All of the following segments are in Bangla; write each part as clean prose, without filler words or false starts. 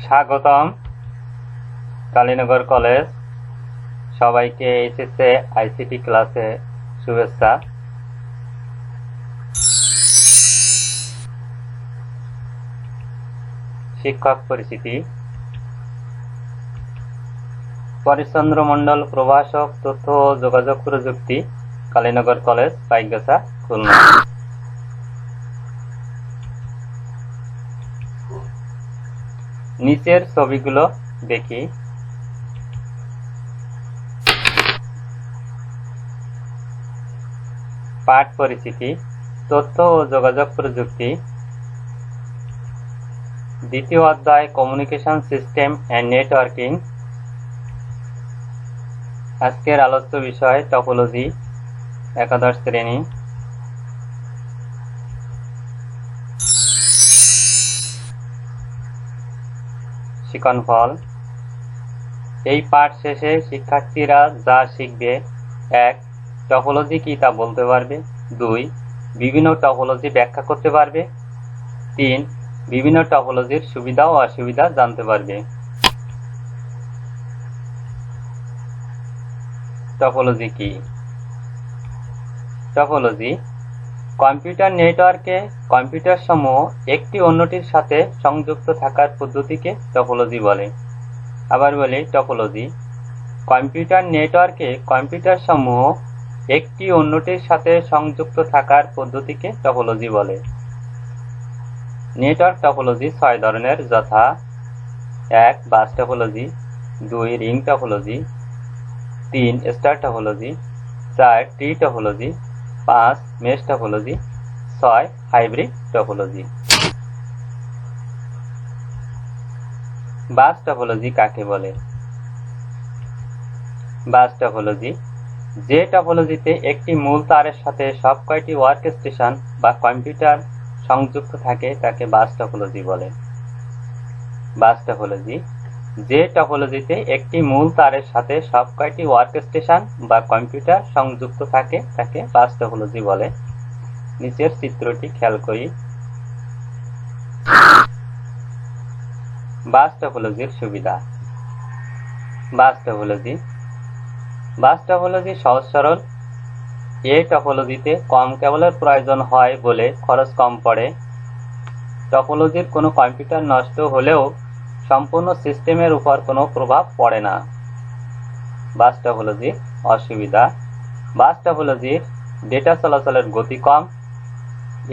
স্বাগতম কালীনগর কলেজ। সবাইকে এইচএসএ আইসিটি ক্লাসে শুভেচ্ছা। শিক্ষক পরিচিতি। পরেশচন্দ্র মণ্ডল, প্রভাষক, তথ্য ও যোগাযোগ প্রযুক্তি, কালীনগর কলেজ, পাইকগাছা, খুলনা। নিচের ছবিগুলো দেখি। পাঠ পরিচিতি, তথ্য ও যোগাযোগ প্রযুক্তি, দ্বিতীয় অধ্যায় কমিউনিকেশন সিস্টেম অ্যান্ড নেটওয়ার্কিং। আজকের আলোচ্য বিষয় টপোলজি, একাদশ শ্রেণী। শিক্ষণফল। এই পাঠ শেষে শিক্ষার্থীরা যা শিখবে: 1. টপোলজি কি তা বলতে পারবে। 2. বিভিন্ন টপোলজি ব্যাখ্যা করতে পারবে। 3. বিভিন্ন টপোলজির সুবিধা ও অসুবিধা জানতে পারবে। টপোলজি কি? টপোলজি কম্পিউটার নেটওয়ার্কে কম্পিউটার সমূহ একটি অন্যটির সাথে সংযুক্ত থাকার পদ্ধতিকে টপোলজি বলে। আবার বলি, টপোলজি কম্পিউটার নেটওয়ার্কে কম্পিউটার সমূহ একটি অন্যটির সাথে সংযুক্ত থাকার পদ্ধতিকে টপোলজি বলে। নেটওয়ার্ক টপোলজি 6 ধরনের, যথা: 1. Bus topology, 2. Ring topology, 3. Star topology, 4. Tree topology, 5. Mesh topology, 6. Hybrid topology. Bus topology কাকে বলে? বাস টপোলজি যে টপোলজিতে একটি মূল তারের সাথে সব কয়টি ওয়ার্ক স্টেশন বা কম্পিউটার সংযুক্ত থাকে তাকে বাস টপোলজি বলে। বাস টপোলজি যে টপোলজিতে একটি মূল তারের সাথে সব কয়টি ওয়ার্ক স্টেশন বা কম্পিউটার সংযুক্ত থাকে তাকে বাস টপোলজি বলে। নিচের চিত্রটি খেয়াল করি। বাস টপোলজির সুবিধা। বাস টপোলজি সহজ সরল। এই টপোলজিতে কম কেবলের প্রয়োজন হয় বলে খরচ কম পড়ে। টপোলজির কোনো কম্পিউটার নষ্ট হলেও সম্পূর্ণ সিস্টেমের উপর কোনো প্রভাব পড়ে না। বাস টপোলজির অসুবিধা। বাস টপোলজির ডেটা চলাচলের গতি কম।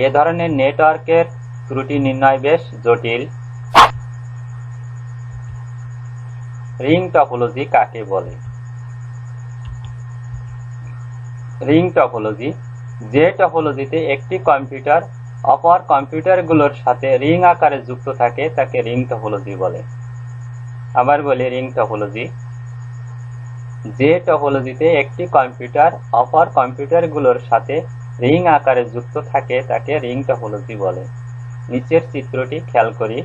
এ ধরনের নেটওয়ার্কের ত্রুটি নির্ণয় বেশ জটিল। রিং টপোলজি কাকে বলে? রিং টপোলজি যে টপোলজিতে একটি কম্পিউটার অপর কম্পিউটারগুলোর সাথে রিং আকারে যুক্ত থাকে তাকে রিং টপোলজি বলে। আবার বলি, রিং টপোলজি যে টপোলজিতে একটি কম্পিউটার অপর কম্পিউটারগুলোর সাথে রিং আকারে যুক্ত থাকে তাকে রিং টপোলজি বলে। নিচের চিত্রটি খেয়াল করি।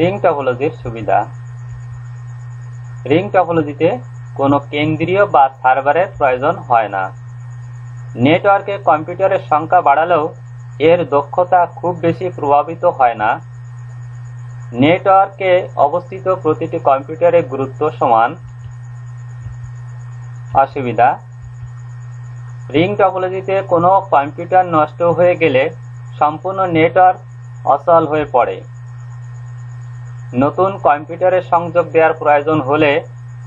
রিং টপোলজির সুবিধা। রিং টপোলজিতে কোনো কেন্দ্রীয় বা সার্ভারের প্রয়োজন হয় না। নেটওয়ার্কে কম্পিউটারের সংখ্যা বাড়ালেও এর দক্ষতা খুব বেশি প্রভাবিত হয় না। নেটওয়ার্কে অবস্থিত প্রতিটি কম্পিউটারের গুরুত্ব সমান। অসুবিধা। রিং টপোলজিতে কোনো কম্পিউটার নষ্ট হয়ে গেলে সম্পূর্ণ নেটওয়ার্ক অচল হয়ে পড়ে। নতুন কম্পিউটারের সংযোগ দেওয়ার প্রয়োজন হলে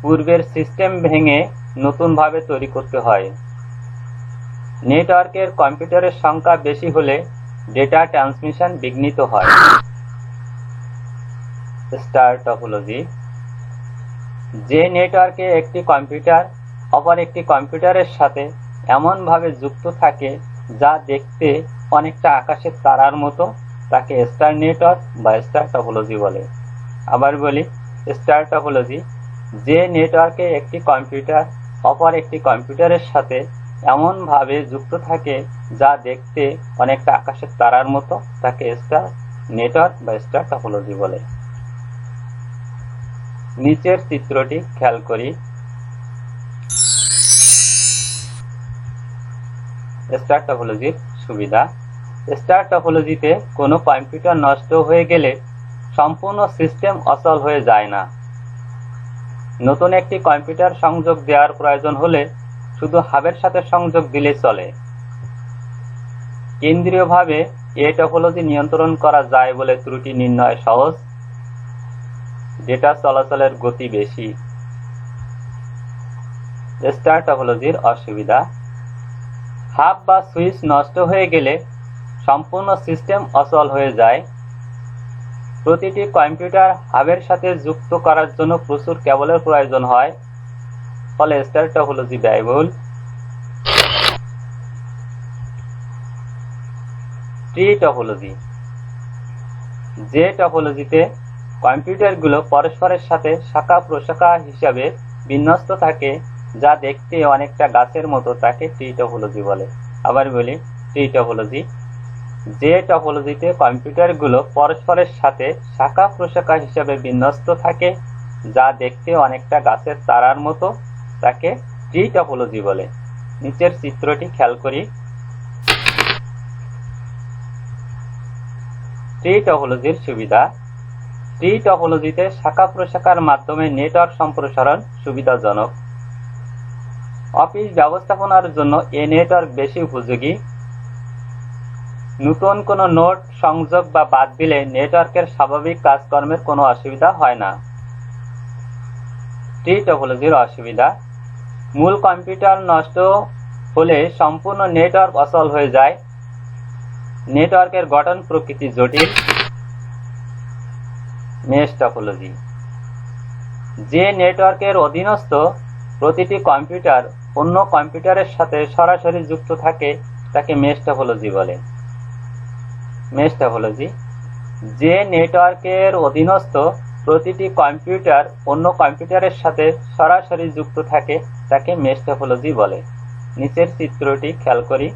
পূর্বের সিস্টেম ভেঙে নতুনভাবে তৈরি করতে হয়। নেটওয়ার্কের কম্পিউটারের সংখ্যা বেশি হলে ডেটা ট্রান্সমিশন বিঘ্নিত হয়। স্টার টপোলজি যে নেটওয়ার্কে একটি কম্পিউটার অপর একটি কম্পিউটারের সাথে এমনভাবে যুক্ত থাকে যা দেখতে অনেকটা আকাশের তারার মতো তাকে স্টার নেটওয়ার্ক বা স্টার টপোলজি বলে। আবার বলি, স্টার টপোলজি যে নেটওয়ার্কে একটি কম্পিউটার অপর একটি কম্পিউটারের সাথে এমনভাবে যুক্ত থাকে যা দেখতে অনেকটা আকাশের তারার মতো তাকে স্টার নেটওয়ার্ক বা স্টার টপোলজি বলে। নিচের চিত্রটি খেয়াল করি। স্টার টপোলজির সুবিধা। স্টার টপোলজিতে কোনো কম্পিউটার নষ্ট হয়ে গেলে সম্পূর্ণ সিস্টেম অচল হয়ে যায় না। নতুন একটি কম্পিউটার সংযোগ দেওয়ার প্রয়োজন হলে শুধু হাবের সাথে সংযোগ দিলে চলে। কেন্দ্রীয়ভাবে এ টপোলজি নিয়ন্ত্রণ করা যায় বলে ত্রুটি নির্ণয় সহজ, ডেটা চলাচলের গতি বেশি। স্টার টপোলজির অসুবিধা: হাব বা সুইচ নষ্ট হয়ে গেলে সম্পূর্ণ সিস্টেম অচল হয়ে যায়। প্রতিটি কম্পিউটার হাবের সাথে যুক্ত করার জন্য প্রচুর কেবলের প্রয়োজন হয়, ফলে স্টার টপোলজি ব্যয়বহুল। ট্রি টপোলজি: যে টপোলজিতে কম্পিউটারগুলো পরস্পরের সাথে শাখা প্রশাখা হিসাবে বিন্যস্ত থাকে, যা দেখতে অনেকটা গাছের মতো, তাকে ট্রি টপোলজি বলে। আবার বলি, ট্রি টপোলজি: যে টপোলজিতে কম্পিউটারগুলো পরস্পরের সাথে শাখা প্রশাখা হিসাবে বিন্যস্ত থাকে, যা দেখতে অনেকটা গাছের চারার মতো, তাকে ট্রি টপোলজি বলে। নিচের চিত্রটি খেয়াল করি। ট্রি টপোলজির সুবিধা: ট্রি টপোলজিতে শাখা প্রশাখার মাধ্যমে নেটওয়ার্ক সম্প্রসারণ সুবিধাজনক। অফিস ব্যবস্থাপনার জন্য এ নেটওয়ার্ক বেশি উপযোগী। নতুন কোনো নোড সংযোগ বা বাদ দিলে নেটওয়ার্কের স্বাভাবিক কাজকর্মের কোনো অসুবিধা হয় না। ট্রি টপোলজির অসুবিধা: মূল কম্পিউটার নষ্ট হলে সম্পূর্ণ নেটওয়ার্ক অচল হয়ে যায়। নেটওয়ার্কের গঠন প্রকৃতি জটিল। মেশ টপোলজি: যে নেটওয়ার্কের অধীনস্থ প্রতিটি কম্পিউটার অন্য কম্পিউটারের সাথে সরাসরি যুক্ত থাকে, তাকে মেশ টপোলজি বলে। মেশ টপোলজি: যে নেটওয়ার্কের অধীনস্থ প্রতিটি কম্পিউটার অন্য কম্পিউটারের সাথে সরাসরি যুক্ত থাকে, তাকে মেশ টপোলজি বলে। নিচের চিত্রটি খেয়াল করি।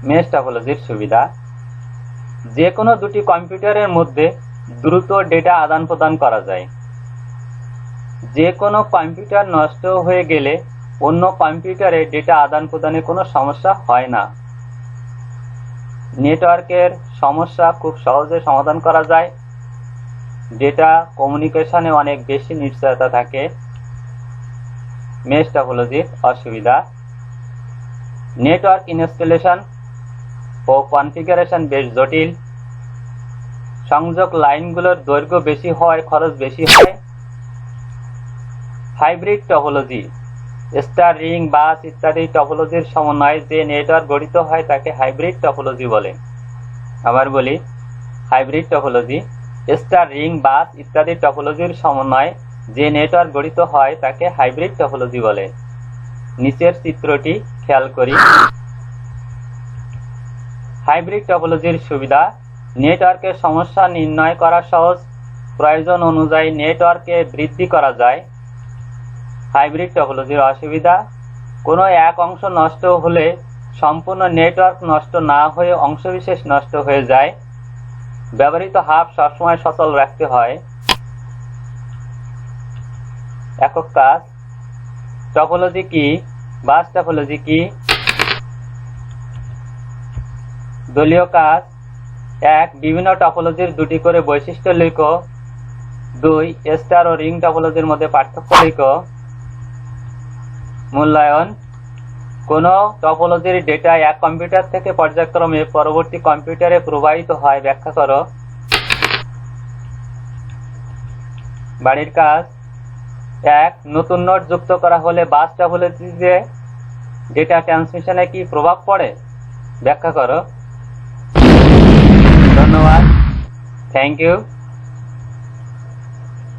মেশ টপোলজির সুবিধা: যে কোনো দুটি কম্পিউটারের মধ্যে দ্রুত ডেটা আদান প্রদান করা যায়। যে কোনো কম্পিউটার নষ্ট হয়ে গেলে অন্য কম্পিউটারে ডেটা আদান প্রদানে কোনো সমস্যা হয় না। নেটওয়ার্কের সমস্যা খুব সহজে সমাধান করা যায়। ডেটা কমিউনিকেশনে অনেক বেশি নিশ্চয়তা থাকে। মেশ টপোলজির অসুবিধা: নেটওয়ার্ক ইনস্টলেশন ও কনফিগারেশন বেশ জটিল। সংযোগ লাইনগুলোর দৈর্ঘ্য বেশি হওয়ায় খরচ বেশি হয়। হাইব্রিড টপোলজি: স্টার, রিং, বাস ইত্যাদি টপোলজির সমন্বয়ে যে নেটওয়ার্ক গঠিত হয়, তাকে হাইব্রিড টপোলজি বলে। আবার বলি, হাইব্রিড টপোলজি: স্টার, রিং, বাস ইত্যাদি টপোলজির সমন্বয়ে যে নেটওয়ার্ক গঠিত হয়, তাকে হাইব্রিড টপোলজি বলে। নিচের চিত্রটি খেয়াল করি। হাইব্রিড টপোলজির সুবিধা: নেটওয়ার্কের সমস্যা নির্ণয় করা সহজ। প্রয়োজন অনুযায়ী নেটওয়ার্কে বৃদ্ধি করা যায়। হাইব্রিড টপোলজির অসুবিধা: কোনো এক অংশ নষ্ট হলে সম্পূর্ণ নেটওয়ার্ক নষ্ট না হয়ে অংশবিশেষ নষ্ট হয়ে যায়। ব্যবহৃত হাব সবসময় সচল রাখতে হয়। একক কাজ: টপোলজি কি? বাস টপোলজি কি? দলীয় কাজ: 1. বিভিন্ন টপোলজির দুটি করে বৈশিষ্ট্য লিখো। 2. স্টার ও রিং টপোলজির মধ্যে পার্থক্য লিখো। মূল্যায়ন: কোনো টপোলজির ডেটা এক কম্পিউটার থেকে পর্যায়ক্রমে পরবর্তী কম্পিউটারে প্রবাহিত হয় ব্যাখ্যা করো। বাড়ির কাজ: 1. নতুন নোড যুক্ত করা হলে বাস টপোলজিতে ডেটা ট্রান্সমিশনে কি প্রভাব পড়ে ব্যাখ্যা করো। ধন্যবাদ। Thank you.